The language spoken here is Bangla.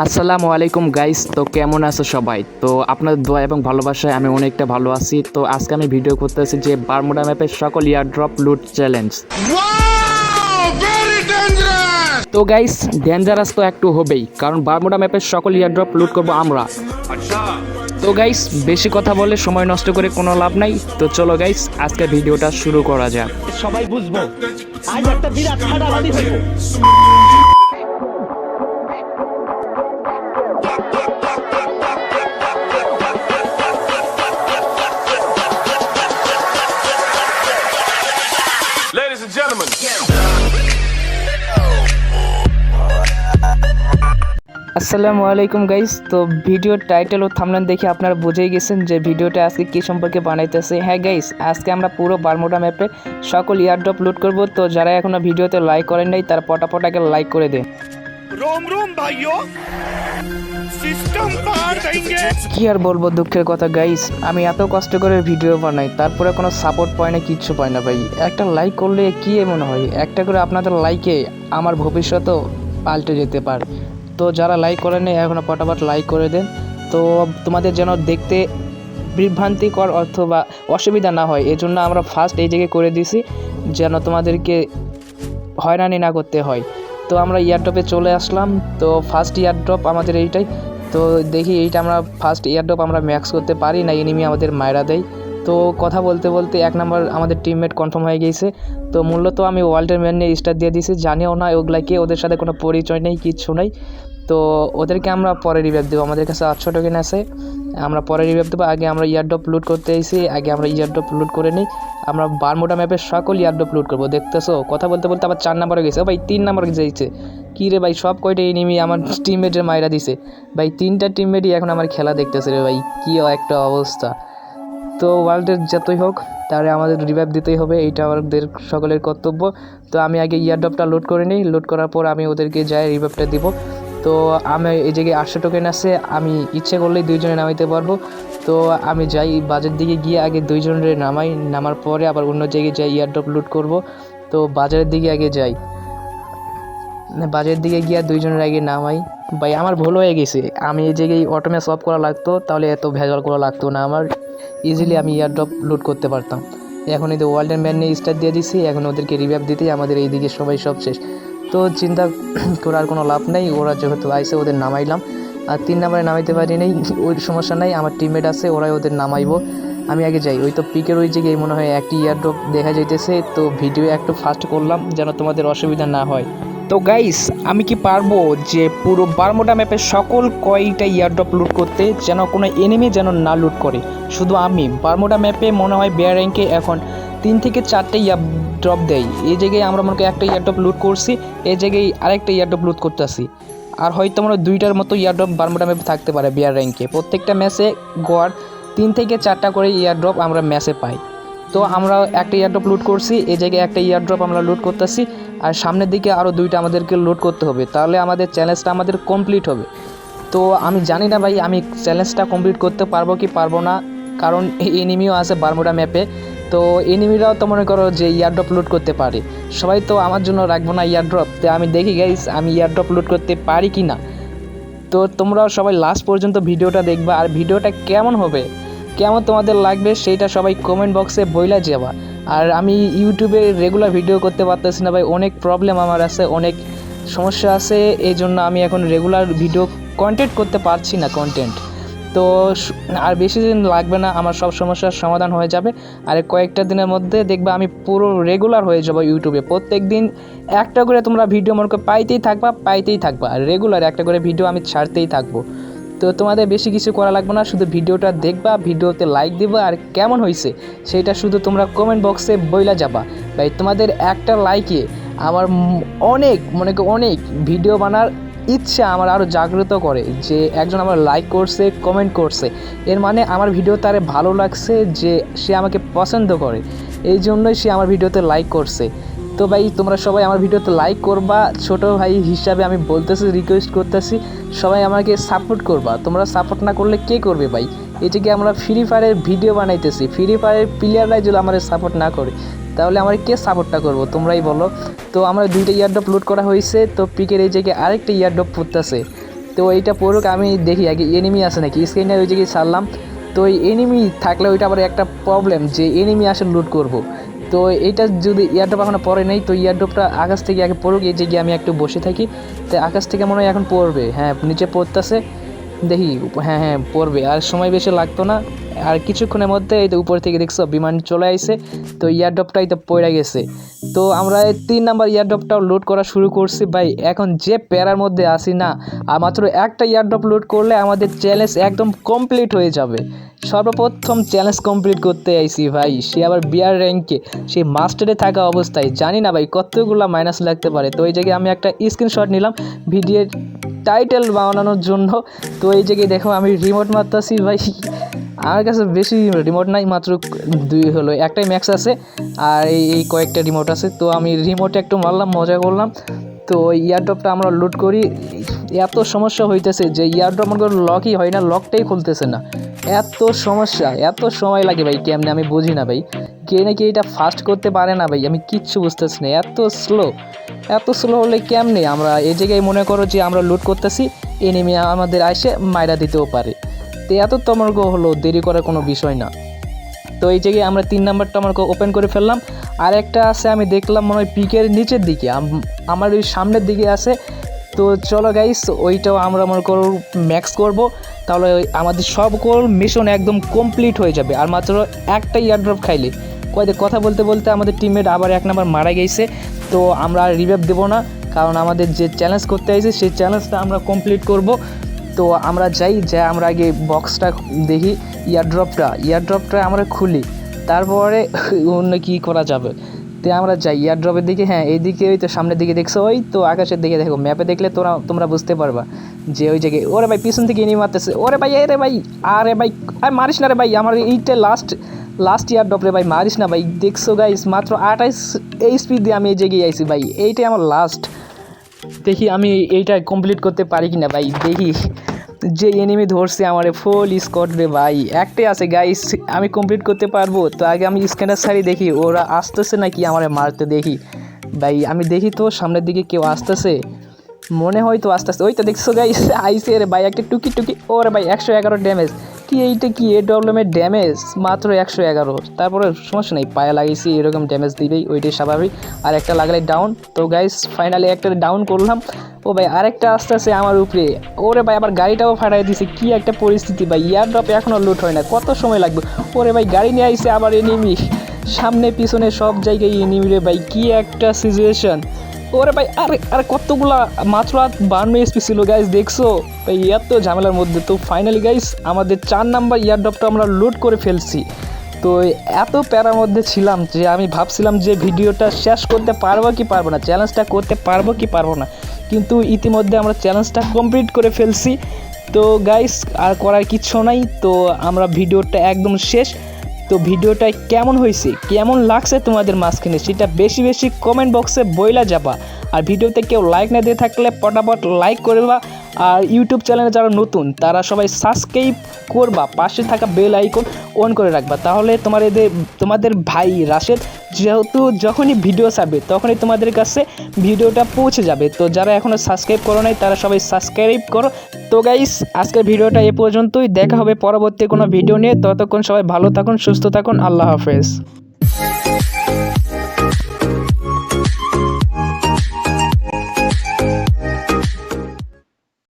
আসসালামু আলাইকুম গাইস। তো কেমন আছো সবাই? তো আপনাদের দোয়া এবং ভালোবাসায় আমি অনেকটা ভালো আছি। তো আজকে আমি ভিডিও করতেছি যে বারমুডা ম্যাপের সকল ইয়ারড্রপ লুট চ্যালেঞ্জ। তো গাইস ডেঞ্জারাস তো একটু হবেই, কারণ বারমুডা ম্যাপের সকল ইয়ারড্রপ লুট করব আমরা। তো গাইস বেশি কথা বলে সময় নষ্ট করে কোনো লাভ নাই। তো চলো গাইস আজকে ভিডিওটা শুরু করা যাক। সবাই বুঝবো আজ একটা বিরাট ফাটাফাটি হইব। Ladies and gentlemen. আসসালামু আলাইকুম গাইস। তো ভিডিওর টাইটেল ও থাম্বনেল দেখে আপনারা বুঝেই গেছেন যে ভিডিওটা আজকে কী সম্পর্কে বানাইতেছে। হ্যাঁ গাইস, আজকে আমরা পুরো বারমুডা ম্যাপে সকল ইয়ারড্রপ লুট করব। তো যারা এখনও ভিডিওতে লাইক করেন নাই তারা পটাপটাকে লাইক করে দেন। रोम रोम भाइयों सिस्टम पार देंगे। কি আর বলবো, দুঃখের কথা গাইস, আমি এত কষ্ট করে ভিডিও বানাই তারপরে কোনো সাপোর্ট পায় না, কিচ্ছু পায় না ভাই। একটা লাইক করলে কি এমন হয়, একটা করে আপনাদের লাইকে আমার ভবিষ্যতও পাল্টে যেতে পারে। তো যারা লাইক করেন এখনও পটাপট লাইক করে দেন। তো তোমাদের যেন দেখতে বিভ্রান্তিকর অথবা অসুবিধা না হয়, এজন্য আমরা ফার্স্ট এই জায়গায় করে দিছি যেন তোমাদেরকে হয়রানি না করতে হয়। তো আমরা ইয়ারড্রপে চলে আসলাম। তো ফার্স্ট ইয়ারড্রপ আমাদের এইটাই। তো দেখি এইটা আমরা ফার্স্ট ইয়ারড্রপ আমরা ম্যাক্স করতে পারি না, এনিমি আমাদের মায়েরা দেয়। তো কথা বলতে বলতে এক নাম্বার আমাদের টিমমেট কনফার্ম হয়ে গিয়েছে। তো মূলত আমি ওয়ার্ল্ডের ম্যান নিয়ে স্টার দিয়ে দিয়েছি, জানিও না ওগুলাকে, ওদের সাথে কোনো পরিচয় নেই, কিচ্ছু নেই। তো ওদেরকে আমরা পরে রিভাইভ দেবো, আমাদের কাছে 800 টোকেন আছে, আমরা পরে রিভাইভ দেবো। আগে আমরা ইয়ারড্রপ লুট করতে এসেছি, আগে আমরা ইয়ারড্রপ লুট করে নিই। আমরা বারমুডা ম্যাপের সকল ইয়ারড্রপ লুট করবো। দেখতেছো কথা বলতে বলতে আবার 4 নাম্বারে গেছে। ও ভাই 3 নাম্বারে যাইছে কী রে ভাই, সব কয়টা এনিমি আমার টিমমেটের মাইরা দিছে ভাই। 3টা টিমমেটই এখন আমার খেলা দেখতেছে রে ভাই, কী একটা অবস্থা। তো ওয়ার্ল্ডের যতই হোক তাহলে আমাদের রিভাইভ দিতেই হবে, এইটা আমাদের সকলের কর্তব্য। তো আমি আগে ইয়ারড্রপটা লোড করে নিই, লোড করার পর আমি ওদেরকে যাই রিভাইভটা দিব। তো আমি এই জায়গায় 800 টোকেন আছে, আমি ইচ্ছে করলেই 2 জনে নামাইতে পারবো। তো আমি যাই বাজার দিকে গিয়ে আগে 2 জনের নামাই, নামার পরে আবার অন্য জায়গায় যাই ইয়ারড্রপ লুট করব। তো বাজারের দিকে আগে যাই, বাজারের দিকে গিয়ে 2 জনের আগে নামাই। ভাই আমার ভুল হয়ে গেছে, আমি এই জায়গায় অটোমেট অফ করা লাগতো, তাহলে এত ভেজাল করা লাগতো না আমার, ইজিলি আমি ইয়ারড্রপ লুট করতে পারতাম। এখন এই তো ওয়ার্ল্ডের ম্যান নিয়ে স্টার্ট দিয়ে দিছি, এখন ওদেরকে রিভাইভ দিতেই আমাদের এই দিকে সবাই সব শেষ। তো চিন্তা করার কোনো লাভ নেই, ওরা যেহেতু আইসে ওদের নামাইলাম। আর 3 নাম্বারে নামাইতে পারি নেই, ওই সমস্যা নাই, আমার টিমমেট আছে, ওরাই ওদের নামাইবো। আমি আগে যাই, ওই তো পিকের ওই জায়গায় মনে হয় একটি ইয়ারড্রপ দেখা যাইতেছে। তো ভিডিও একটু ফাস্ট করলাম যেন তোমাদের অসুবিধা না হয়। তো গাইস আমি কি পারবো যে পুরো বারমুডা ম্যাপের সকল কয়টা ইয়ারড্রপ লুট করতে, যেন কোনো এনিমি যেন না লুট করে। শুধু আমি বারমুডা ম্যাপে মনে হয় বেয়ার র্যাঙ্কে এখন 3 থেকে 4টে ইয়ারড্রপ দেয়। এই জায়গায় আমরা মনে করি একটা ইয়ারড্রপ লুট করছি, এই জায়গায় আরেকটা ইয়ারড্রপ লুট করতেছি। আর হয়তো আমরা 2টার মতো ইয়ারড্রপ বারমুডা ম্যাপে থাকতে পারে বেয়ার র্যাঙ্কে। প্রত্যেকটা ম্যাচে গড় 3 থেকে 4টা করে ইয়ারড্রপ আমরা ম্যাচে পাই। তো আমরা একটা ইয়ারড্রপ লুট করছি, এই জায়গায় একটা ইয়ারড্রপ আমরা লুট করতেছি, আর সামনের দিকে আরও 2টা আমাদেরকে লুট করতে হবে, তাহলে আমাদের চ্যালেঞ্জটা আমাদের কমপ্লিট হবে। তো আমি জানি না ভাই আমি চ্যালেঞ্জটা কমপ্লিট করতে পারবো কি পারবো না, কারণ এনিমিও আছে বারমুডা ম্যাপে। তো এনিমিরাও তো মনে করো যে ইয়ারড্রপ লুট করতে পারে, সবাই তো আমার জন্য রাখবো না ইয়ারড্রপ। তো আমি দেখি গাইস আমি ইয়ারড্রপ লুট করতে পারি কি না। তো তোমরাও সবাই লাস্ট পর্যন্ত ভিডিওটা দেখবা, আর ভিডিওটা কেমন হবে, কেমন তোমাদের লাগবে সেইটা সবাই কমেন্ট বক্সে বইলা যাবা। আর আমি ইউটিউবে রেগুলার ভিডিও করতে পারতেছি না ভাই, অনেক প্রবলেম আমার আছে, অনেক সমস্যা আছে, এই জন্য আমি এখন রেগুলার ভিডিও কন্টেন্ট করতে পারছি না কন্টেন্ট। তো আর বেশি দিন লাগবে না, আমার সব সমস্যার সমাধান হয়ে যাবে। আর কয়েকটা দিনের মধ্যে দেখবে আমি পুরো রেগুলার হয়ে যাবো ইউটিউবে। প্রত্যেক দিন একটা করে তোমরা ভিডিও মনে করে পাইতেই থাকবা, আর রেগুলার একটা করে ভিডিও আমি ছাড়তেই থাকবো। তো তোমাদের বেশি কিছু করা লাগবে না, শুধু ভিডিওটা দেখবা, ভিডিওতে লাইক দিবা, আর কেমন হয়েছে সেটা শুধু তোমরা কমেন্ট বক্সে বইলা যাবা। ভাই তোমাদের একটা লাইকে আমার অনেক ভিডিও বানার ইচ্ছা আমার আরও জাগ্রত করে, যে একজন আমার লাইক করছে, কমেন্ট করছে, এর মানে আমার ভিডিও তারে ভালো লাগছে, যে সে আমাকে পছন্দ করে, এই জন্যই সে আমার ভিডিওতে লাইক করছে। তো ভাই তোমরা সবাই আমার ভিডিওতে লাইক করবা, ছোটো ভাই হিসাবে আমি বলতেছি, রিকোয়েস্ট করতেছি, সবাই আমাকে সাপোর্ট করবা। তোমরা সাপোর্ট না করলে কে করবে ভাই? এটাকে আমরা ফ্রি ফায়ারের ভিডিও বানাইতেছি, ফ্রি ফায়ারের প্লেয়াররাই যদি আমাদের সাপোর্ট না করে তাহলে আমার কে সাপোর্টটা করবো, তোমরাই বলো। তো আমরা 2টা ইয়ারড্রপ লুট করা হয়েছে, তো পিকের এই জায়গায় আরেকটা ইয়ারড্রপ পড়তেছে। তো এইটা পড়ুক, আমি দেখি আগে এনিমি আছে নাকি। স্ক্রিনে ওই জায়গায় ছাড়লাম, তো এই এনিমি থাকলে ওইটা আবার একটা প্রবলেম যে এনিমি আসে লুট করব। তো এইটা যদি ইয়ারড্রপ এখনও পড়ে নেই, তো ইয়ারড্রপটা আকাশ থেকে আগে পড়ুক। এই জায়গায় আমি একটু বসে থাকি, তো আকাশ থেকে মনে হয় এখন পড়বে। হ্যাঁ, নিচে পড়তেছে, দেখি। হ্যাঁ হ্যাঁ, পড়বে, আর সময় বেশি লাগতো না। আর কিছুক্ষণের মধ্যে এই তো উপর থেকে দেখছো বিমান চলে আসে, তো ইয়ারড্রপটাই তো পড়ে গেছে। তো আমরা এই 3 নাম্বার ইয়ারড্রপটাও লোড করা শুরু করছি ভাই। এখন যে প্যারার মধ্যে আসি না, আর মাত্র একটা ইয়ারড্রপ লোড করলে আমাদের চ্যালেঞ্জ একদম কমপ্লিট হয়ে যাবে। সর্বপ্রথম চ্যালেঞ্জ কমপ্লিট করতে আইছি ভাই, সে আবার বিয়ার র্যাঙ্কে, সেই মাস্টারে থাকা অবস্থায়। জানি না ভাই কতগুলো মাইনাস লাগতে পারে। তো এই জায়গায় আমি একটা স্ক্রিনশট নিলাম ভিডিওর টাইটেল বানানোর জন্য। তো এই জায়গায় দেখো আমি রিমোট মারতেছি ভাই। আমার কাছে বেশি রিমোট নাই, মাত্র 2 হলো, একটাই ম্যাক্স আছে আর এই কয়েকটা রিমোট আছে। তো আমি রিমোটে একটু মারলাম, মজা করলাম। তো ইয়ারড্রপটা আমরা লুট করি। এত সমস্যা হইতেছে যে ইয়ারড্রপ মনে করো লকই হয় না, লকটাই খুলতেছে না। এত সমস্যা, এত সময় লাগে ভাই, কেমনে আমি বুঝি না ভাই। কে নাকি এটা ফাস্ট করতে পারে না ভাই, আমি কিচ্ছু বুঝতেছি না। এত স্লো হলে কেমনে আমরা এই জায়গায় মনে করো যে আমরা লুট করতেছি, এনিমি আমাদের এসে মাইরা দিতেও পারে। তো এত তো আমার হলো, দেরি করার কোনো বিষয় না। তো এই জায়গায় আমরা 3 নাম্বারটা আমার ওপেন করে ফেললাম। আর একটা আছে, আমি দেখলাম মনে হয় পিকের নিচের দিকে, আমার ওই সামনের দিকে আছে। তো চলো গাইস, ওইটাও আমরা মনে করো ম্যাক্স করব, তাহলে আমাদের সকল মিশন একদম কমপ্লিট হয়ে যাবে। আর মাত্র একটা ইয়ারড্রপ খাইলে কথা বলতে বলতে আমাদের টিমমেট আবার 1 নাম্বার মারা গেছে। তো আমরা আর রিভাইভ দেবো না, কারণ আমাদের যে চ্যালেঞ্জ করতে আইছে সেই চ্যালেঞ্জটা আমরা কমপ্লিট করব। তো আমরা যাই, যে আমরা আগে বক্সটা দেখি, ইয়ারড্রপটা আমরা খুলি, তারপরে অন্য কী করা যাবে। তো আমরা যাই ইয়ারড্রপের দিকে। হ্যাঁ, এইদিকে ওই তো সামনের দিকে দেখছো, ওই তো আকাশের দিকে দেখো, ম্যাপে দেখলে তোমরা বুঝতে পারবা যে ওই জায়গায়। ওরে ভাই পিছন থেকে এনিমি মারতেছে, ওরে ভাই, আরে ভাই মারিস না রে ভাই, আমার এইটা লাস্ট ইয়ারড্রপ রে ভাই, মারিস না ভাই। দেখছো গাইস, মাত্র 28 এইচপি দিয়ে আমি এই জায়গায় আইছি ভাই, এইটাই আমার লাস্ট। দেখি আমি এইটা কমপ্লিট করতে পারি কিনা ভাই, দেখি। যে এনিমি ধরছে আমার ফুল স্কোয়াড রে ভাই, একটাই আছে গাইস, আমি কমপ্লিট করতে পারবো। তো আগে আমি স্ক্যানার সারি দেখি ওরা আসতেছে নাকি আমার মারতে, দেখি ভাই। আমি দেখি তো সামনের দিকে কেউ আসতেছে, মনে হয় তো আসতেছে। ওই তো দেখছো গাইস, আইসে রে ভাই একটা টুকি। ওরে ভাই 111 ড্যামেজ, কি এইটা কি এডব্লিউএমের ড্যামেজ মাত্র 111। তারপরে সমস্যা নেই, পায়ে লাগিয়েছি, এরকম ড্যামেজ দিবেই, ওইটাই স্বাভাবিক। আর একটা লাগলে ডাউন। তো গাইস ফাইনালি একটা ডাউন করলাম। ও ভাই আরেকটা আসতেছে আমার উপরে, ওরে ভাই আবার গাড়িটাও ফাটাই দিছে, কি একটা পরিস্থিতি ভাই। ইয়ারড্রপে এখনও লুট হয় না, কত সময় লাগবে। ওরে ভাই গাড়ি নিয়ে আইছে আবার এনিমি, সামনে পিছনে সব জায়গায় এনিমি রে ভাই, কি একটা সিচুয়েশন। ওরে ভাই আরে কতগুলা, মাত্র 52 এসপি ছিল গাইস, দেখছো ভাই, এত ঝামেলার মধ্যে। তো ফাইনালি গাইস আমাদের 4 নাম্বার ইয়ারড্রপটা আমরা লুট করে ফেলছি। তো এত প্যারার মধ্যে ছিলাম যে আমি ভাবছিলাম যে ভিডিওটা শেষ করতে পারবো কি পারবো না, চ্যালেঞ্জটা করতে পারবো কি পারবো না, কিন্তু ইতিমধ্যে আমরা চ্যালেঞ্জটা কমপ্লিট করে ফেলছি। তো গাইস আর করার কিচ্ছু নাই, তো আমরা ভিডিওটা একদম শেষ। তো ভিডিওটা কেমন হয়েছে, কেমন লাগছে তোমাদের মাঝখানে, সেটা বেশি কমেন্ট বক্সে বইলা যাবা। আর ভিডিওতে কেউ লাইক না দিয়ে থাকলে পটাপট লাইক করবা। আর ইউটিউব চ্যানেলে যারা নতুন তারা সবাই সাবস্ক্রাইব করবা, পাশে থাকা বেল আইকন অন করে রাখবা, তাহলে তোমাদের ভাই রাশেদ যেহেতু যখনই ভিডিও ছাড়বে তখনই তোমাদের কাছে ভিডিওটা পৌঁছে যাবে। তো যারা এখনও সাবস্ক্রাইব করো নাই তারা সবাই সাবস্ক্রাইব করো। তো গাইস আজকের ভিডিওটা এ পর্যন্তই, দেখা হবে পরবর্তী কোনো ভিডিও নিয়ে। ততক্ষণ সবাই ভালো থাকুন, সুস্থ থাকুন, আল্লাহ হাফেজ।